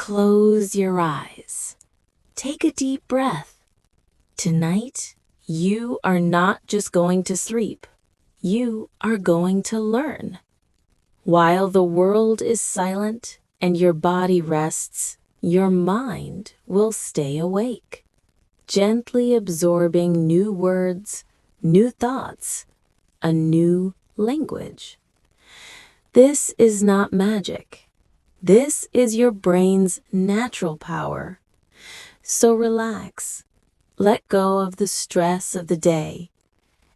Close your eyes. Take a deep breath. Tonight, you are not just going to sleep. You are going to learn. While the world is silent and your body rests, your mind will stay awake, gently absorbing new words, new thoughts, a new language. This is not magic. This is your brain's natural power. So relax, let go of the stress of the day,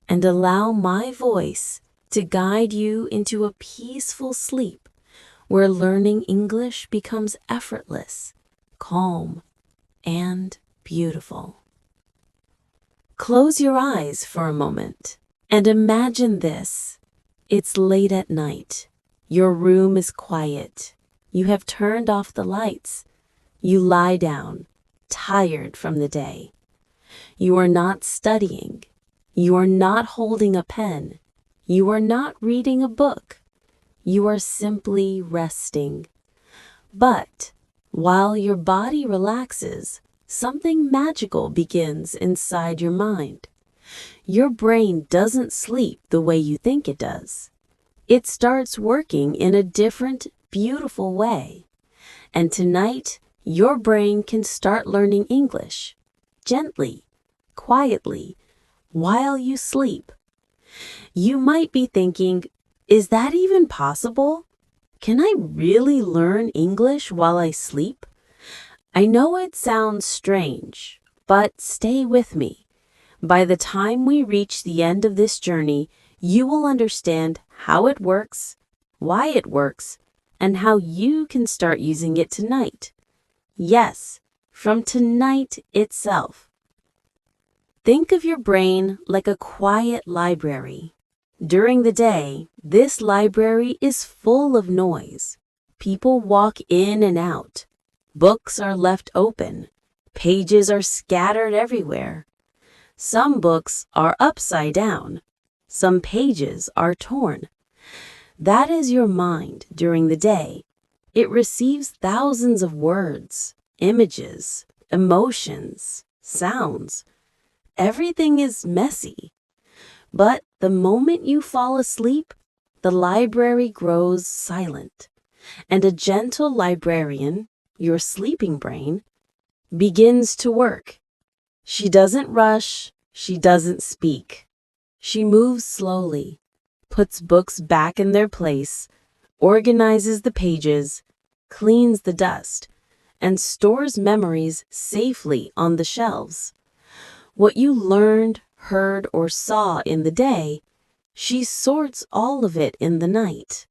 and allow my voice to guide you into a peaceful sleep where learning English becomes effortless, calm, and beautiful. Close your eyes for a moment and imagine this. It's late at night. Your room is quiet. You have turned off the lights. You lie down, tired from the day. You are not studying. You are not holding a pen. You are not reading a book. You are simply resting. But while your body relaxes, something magical begins inside your mind. Your brain doesn't sleep the way you think it does. It starts working in a different, beautiful way. And tonight, your brain can start learning English, gently, quietly, while you sleep. You might be thinking, is that even possible? Can I really learn English while I sleep? I know it sounds strange, but stay with me. By the time we reach the end of this journey, you will understand how it works, why it works, and how you can start using it tonight. Yes, from tonight itself. Think of your brain like a quiet library. During the day, this library is full of noise. People walk in and out. Books are left open. Pages are scattered everywhere. Some books are upside down. Some pages are torn. That is your mind during the day. It receives thousands of words, images, emotions, sounds. Everything is messy. But the moment you fall asleep, the library grows silent, and a gentle librarian, your sleeping brain, begins to work. She doesn't rush, she doesn't speak. She moves slowly, puts books back in their place, organizes the pages, cleans the dust, and stores memories safely on the shelves. What you learned, heard, or saw in the day, she sorts all of it in the night.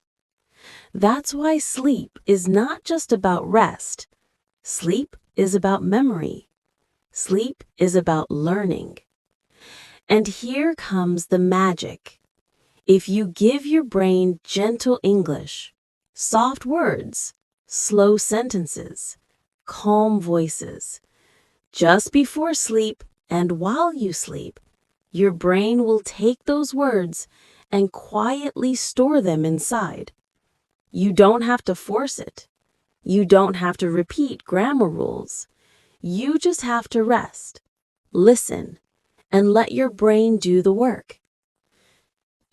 That's why sleep is not just about rest. Sleep is about memory. Sleep is about learning. And here comes the magic. If you give your brain gentle English, soft words, slow sentences, calm voices, just before sleep and while you sleep, your brain will take those words and quietly store them inside. You don't have to force it. You don't have to repeat grammar rules. You just have to rest, listen, and let your brain do the work.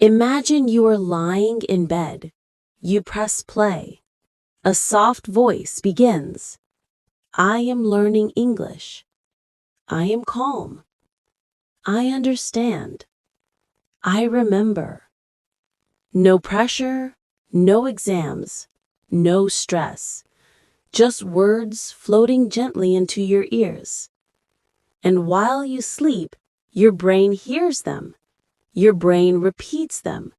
Imagine you are lying in bed. You press play. A soft voice begins. I am learning English. I am calm. I understand. I remember. No pressure, no exams, no stress. Just words floating gently into your ears. And while you sleep, your brain hears them. Your brain repeats them.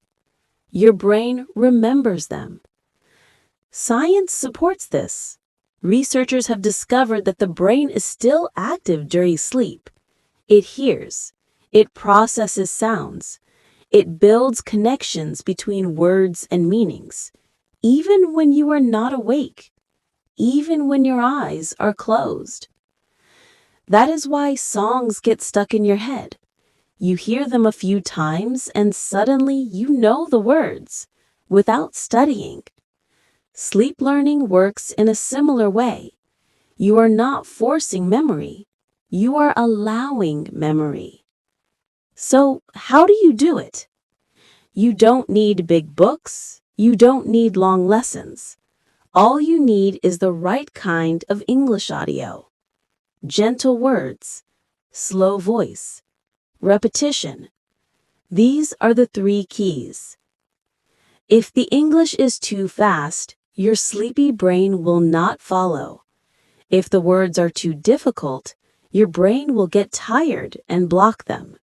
Your brain remembers them. Science supports this. Researchers have discovered that the brain is still active during sleep. It hears. It processes sounds. It builds connections between words and meanings, even when you are not awake, even when your eyes are closed. That is why songs get stuck in your head. You hear them a few times and suddenly you know the words without studying. Sleep learning works in a similar way. You are not forcing memory. You are allowing memory. So, how do you do it? You don't need big books. You don't need long lessons. All you need is the right kind of English audio. Gentle words, slow voice, repetition. These are the 3 keys. If the English is too fast, your sleepy brain will not follow. If the words are too difficult, your brain will get tired and block them.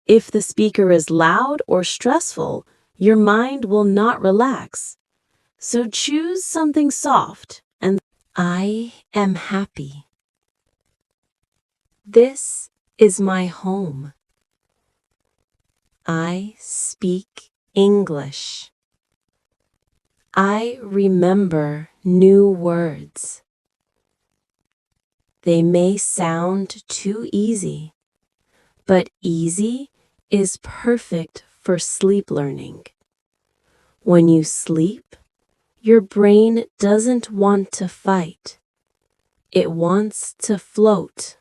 If the speaker is loud or stressful, your mind will not relax. So choose something soft and I am happy. This is my home. I speak English. I remember new words. They may sound too easy, but easy is perfect for sleep learning. When you sleep, your brain doesn't want to fight. It wants to float.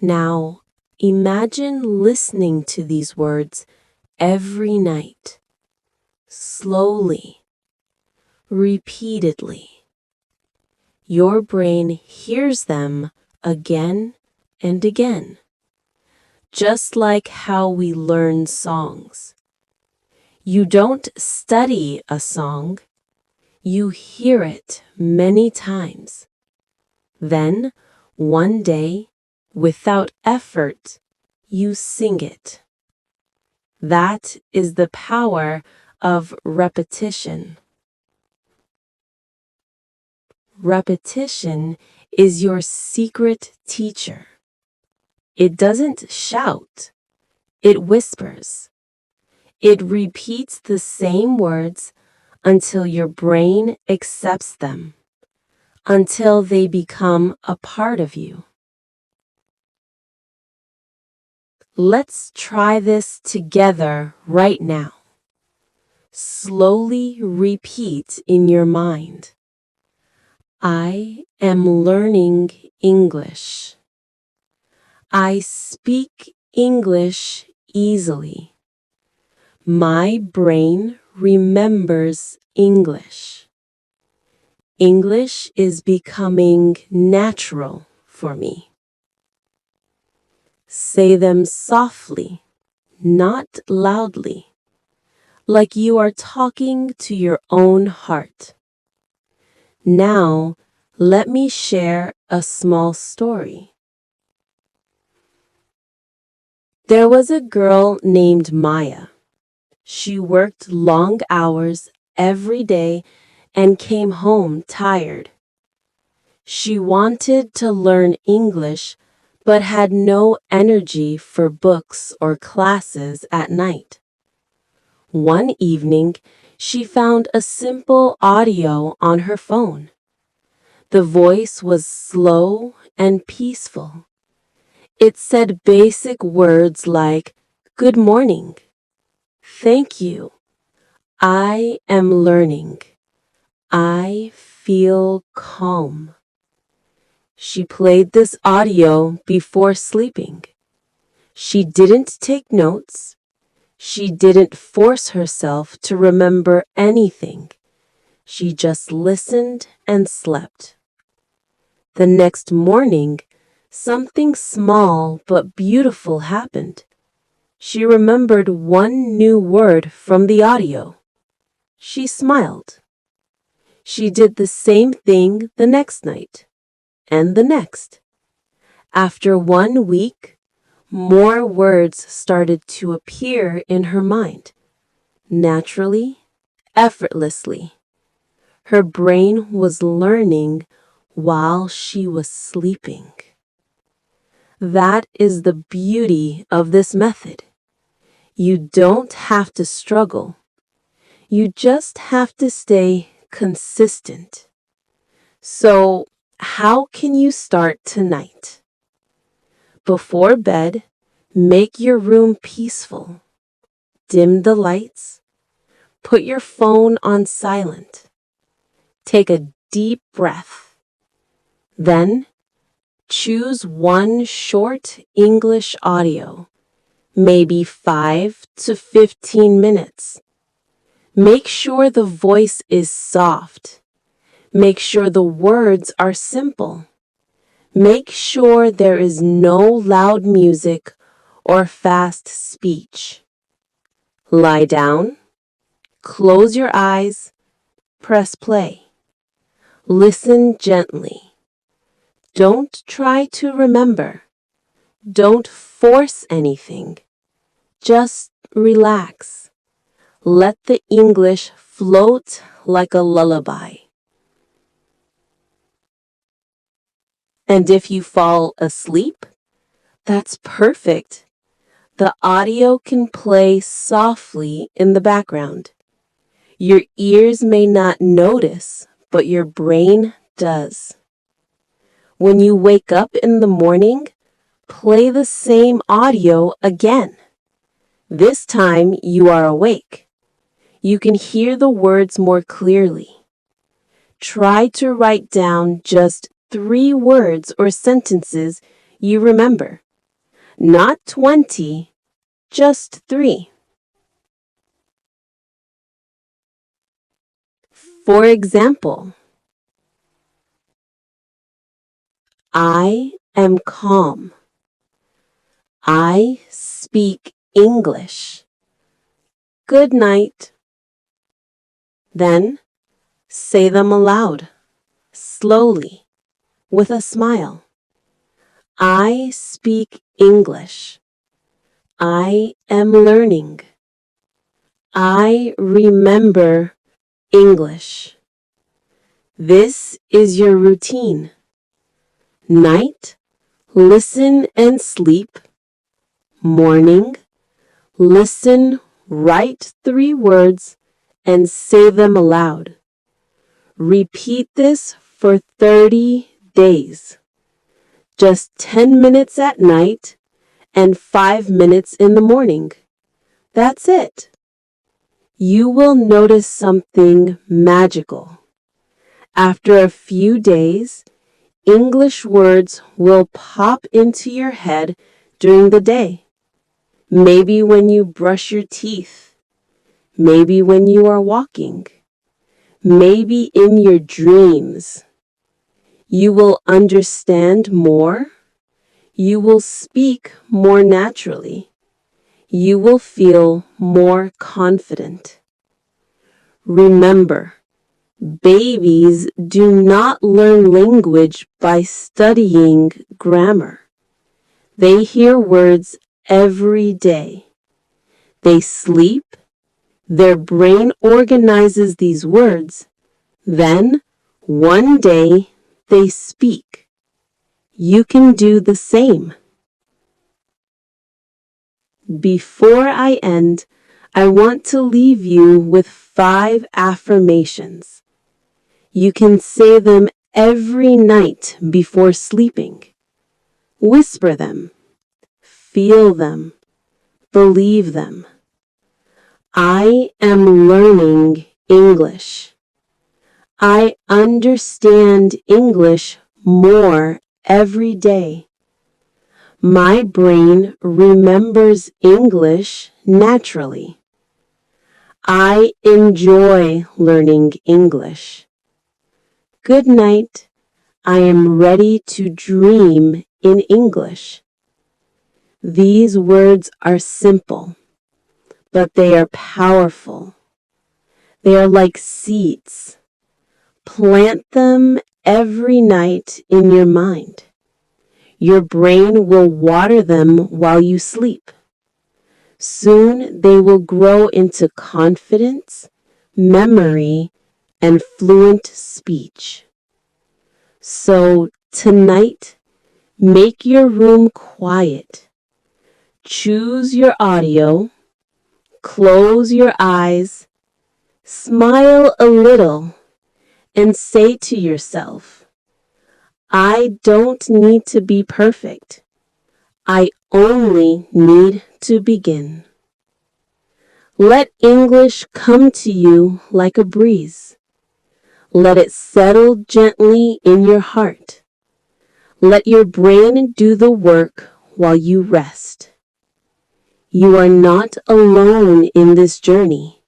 Now, imagine listening to these words every night, slowly, repeatedly. Your brain hears them again and again, just like how we learn songs. You don't study a song, you hear it many times. Then, one day, without effort, you sing it. That is the power of repetition. Repetition is your secret teacher. It doesn't shout, it whispers. It repeats the same words until your brain accepts them, until they become a part of you. Let's try this together right now. Slowly repeat in your mind. I am learning English. I speak English easily. My brain remembers English. English is becoming natural for me. Say them softly, not loudly, like you are talking to your own heart. Now, let me share a small story. There was a girl named Maya. She worked long hours every day and came home tired. She wanted to learn English but had no energy for books or classes at night. One evening, she found a simple audio on her phone. The voice was slow and peaceful. It said basic words like, "Good morning," "Thank you," "I am learning," "I feel calm." She played this audio before sleeping. She didn't take notes. She didn't force herself to remember anything. She just listened and slept. The next morning, something small but beautiful happened. She remembered one new word from the audio. She smiled. She did the same thing the next night, and the next. After 1 week, more words started to appear in her mind, naturally, effortlessly. Her brain was learning while she was sleeping. That is the beauty of this method. You don't have to struggle. You just have to stay consistent. So, how can you start tonight? Before bed, make your room peaceful. Dim the lights. Put your phone on silent. Take a deep breath. Then, choose one short English audio, maybe 5 to 15 minutes. Make sure the voice is soft. Make sure the words are simple. Make sure there is no loud music or fast speech. Lie down, close your eyes, press play. Listen gently. Don't try to remember. Don't force anything. Just relax. Let the English float like a lullaby. And if you fall asleep, that's perfect. The audio can play softly in the background. Your ears may not notice, but your brain does. When you wake up in the morning, play the same audio again. This time you are awake. You can hear the words more clearly. Try to write down just 3 words or sentences you remember. Not 20, just 3. For example, I am calm. I speak English. Good night. Then say them aloud, slowly, with a smile. I speak English. I am learning. I remember English. This is your routine. Night, listen and sleep. Morning, listen, write 3 words, and say them aloud. Repeat this for 30 days. Just 10 minutes at night and 5 minutes in the morning. That's it. You will notice something magical. After a few days, English words will pop into your head during the day. Maybe when you brush your teeth. Maybe when you are walking. Maybe in your dreams. You will understand more. You will speak more naturally. You will feel more confident. Remember, babies do not learn language by studying grammar. They hear words every day. They sleep. Their brain organizes these words. Then, one day, they speak. You can do the same. Before I end, I want to leave you with 5 affirmations. You can say them every night before sleeping. Whisper them. Feel them. Believe them. I am learning English. I understand English more every day. My brain remembers English naturally. I enjoy learning English. Good night. I am ready to dream in English. These words are simple, but they are powerful. They are like seeds. Plant them every night in your mind. Your brain will water them while you sleep. Soon they will grow into confidence, memory, and fluent speech. So tonight, make your room quiet. Choose your audio. Close your eyes. Smile a little and say to yourself, I don't need to be perfect. I only need to begin. Let English come to you like a breeze. Let it settle gently in your heart. Let your brain do the work while you rest. You are not alone in this journey.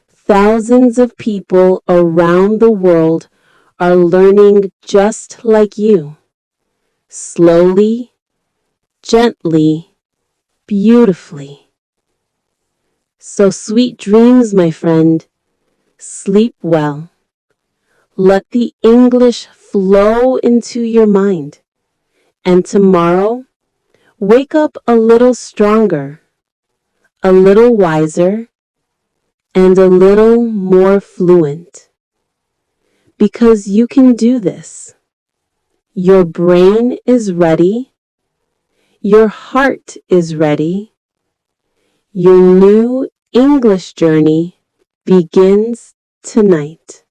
Thousands of people around the world are learning just like you. Slowly, gently, beautifully. So sweet dreams, my friend. Sleep well. Let the English flow into your mind. And tomorrow, wake up a little stronger, a little wiser, and a little more fluent. Because you can do this. Your brain is ready. Your heart is ready. Your new English journey begins tonight.